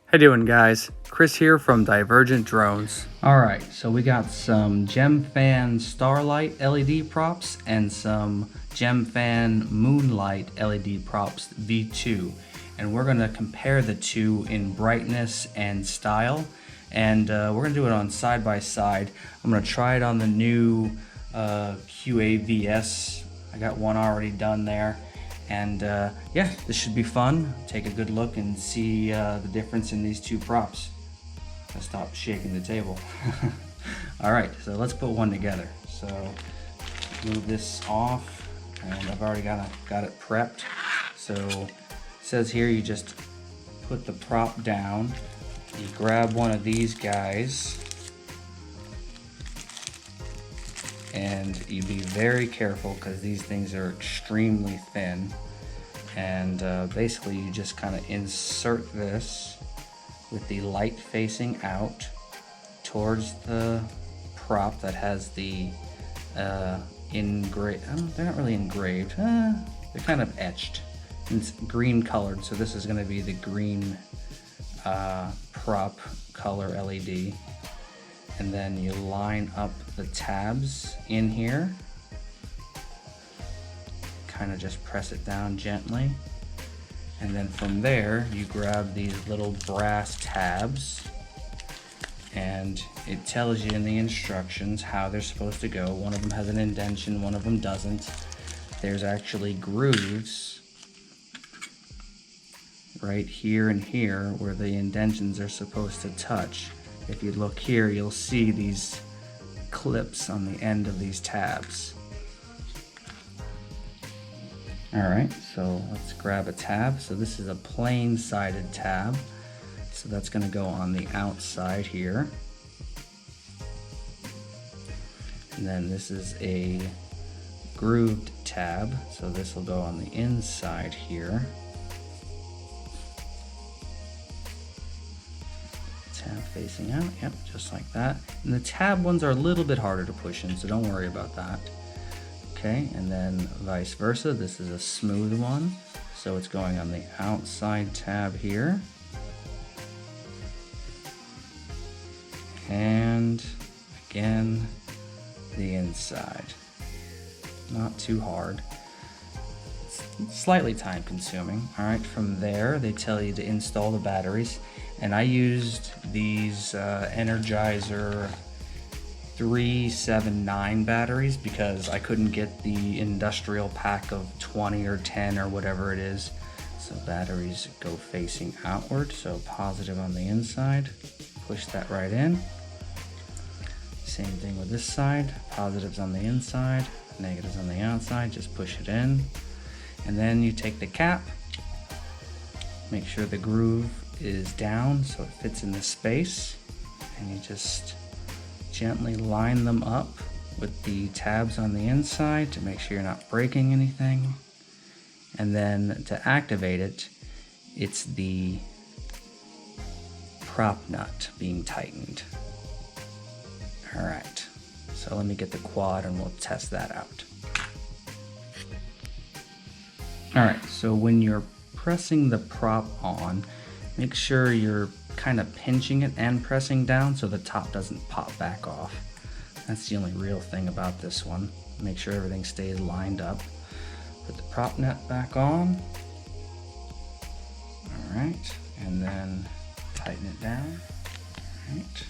How you doing, guys? Chris here from Divergent Drones. Alright, so we got some Gemfan Starlight LED props and some Gemfan Moonlight LED props V2. And we're going to compare the two in brightness and style. And we're going to do it on side by side. I'm going to try it on the new QAVS. I got one already done there. And yeah, this should be fun. Take a good look and see the difference in these two props. I'll stop shaking the table. All right, so let's put one together. So move this off, and I've already got it prepped. So it says here you just put the prop down. You grab one of these guys, and you be very careful because these things are extremely thin. And basically you just kind of insert this with the light facing out towards the prop that has the engraved, they're not really engraved, they're kind of etched. It's green colored, so this is going to be the green prop color LED. And then you line up the tabs in here. Kind of just press it down gently. And then from there, you grab these little brass tabs. And it tells you in the instructions how they're supposed to go. One of them has an indentation, one of them doesn't. There's actually grooves right here and here where the indentions are supposed to touch. If you look here, you'll see these clips on the end of these tabs. All right, so let's grab a tab. So this is a plain sided tab. So that's gonna go on the outside here. And then this is a grooved tab. So this will go on the inside here. Tab facing out, yep, just like that. And the tab ones are a little bit harder to push in, so don't worry about that. Okay, and then vice versa, this is a smooth one, so it's going on the outside tab here. And again, the inside. Not too hard. It's slightly time consuming. All right, from there, they tell you to install the batteries. And I used these Energizer 379 batteries because I couldn't get the industrial pack of 20 or 10 or whatever it is. So batteries go facing outward, so positive on the inside. Push that right in. Same thing with this side, positives on the inside, negatives on the outside, just push it in. And then you take the cap, make sure the groove is down so it fits in the space, and you just gently line them up with the tabs on the inside to make sure you're not breaking anything. And then to activate it, it's the prop nut being tightened. All right, so let me get the quad and we'll test that out. All right, so when you're pressing the prop on, make sure you're kind of pinching it and pressing down so the top doesn't pop back off. That's the only real thing about this one. Make sure everything stays lined up. Put the prop nut back on. All right, and then tighten it down. All right.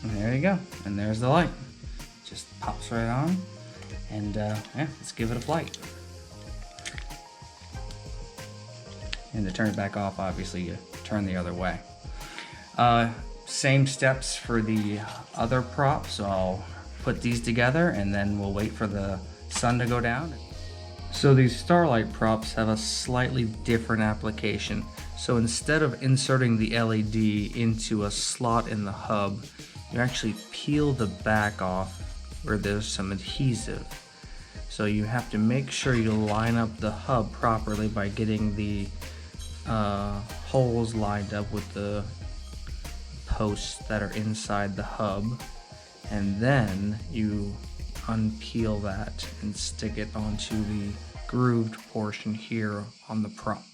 And there you go, and there's the light. Just pops right on, and yeah, let's give it a flight. And to turn it back off, obviously you turn the other way. Same steps for the other prop, so I'll put these together and then we'll wait for the sun to go down. So these Starlight props have a slightly different application. So instead of inserting the LED into a slot in the hub, you actually peel the back off where there's some adhesive. So you have to make sure you line up the hub properly by getting the holes lined up with the posts that are inside the hub, and then you unpeel that and stick it onto the grooved portion here on the prop.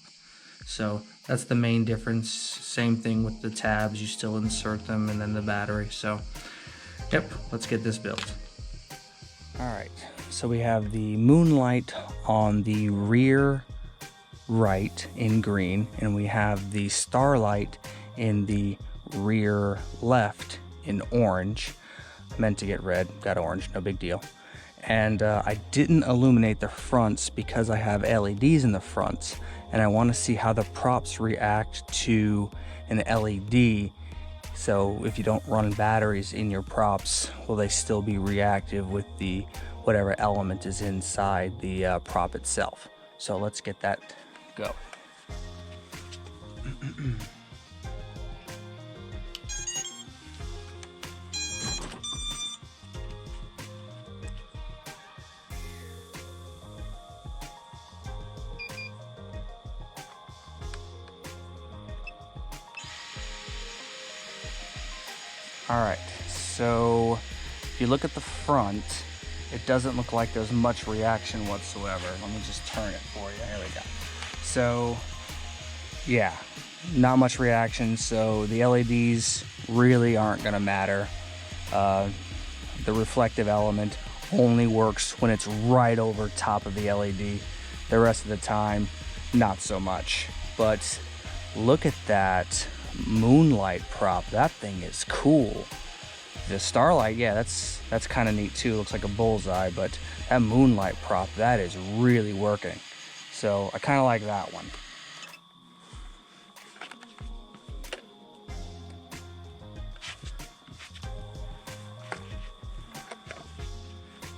So that's the main difference. Same thing with the tabs, you still insert them, and then the battery. So yep, let's get this built. All right, so we have the Moonlight on the rear right in green, and we have the Starlight in the rear left in orange. Meant to get red, got orange, no big deal. And I didn't illuminate the fronts because I have LEDs in the fronts, and I want to see how the props react to an LED. So if you don't run batteries in your props, will they still be reactive with the whatever element is inside the prop itself? So let's get that go. All right, so if you look at the front, it doesn't look like there's much reaction whatsoever. Let me just turn it for you. There we go. So yeah, not much reaction. So the LEDs really aren't gonna matter. The reflective element only works when it's right over top of the LED. The rest of the time, not so much. But look at that Moonlight prop. That thing is cool. The Starlight, yeah, that's kind of neat too. Looks like a bullseye, but that Moonlight prop, that is really working. So I kind of like that one.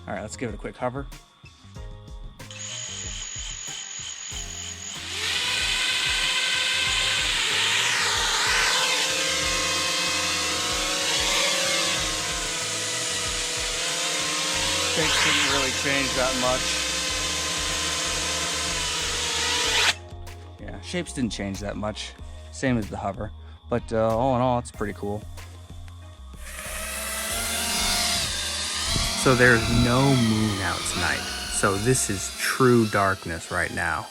All right, let's give it a quick hover. Shapes didn't really change that much. Yeah, shapes didn't change that much. Same as the hover. But all in all, it's pretty cool. So there's no moon out tonight. So this is true darkness right now.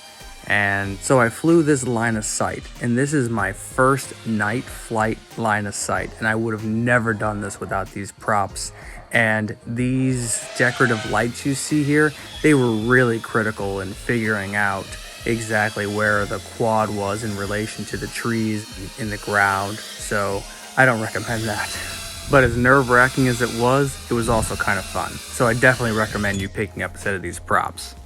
And so I flew this line of sight, and this is my first night flight line of sight. And I would have never done this without these props. And these decorative lights you see here, they were really critical in figuring out exactly where the quad was in relation to the trees in the ground. So I don't recommend that. But as nerve-wracking as it was also kind of fun. So I definitely recommend you picking up a set of these props.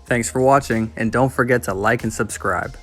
Thanks for watching, and don't forget to like and subscribe.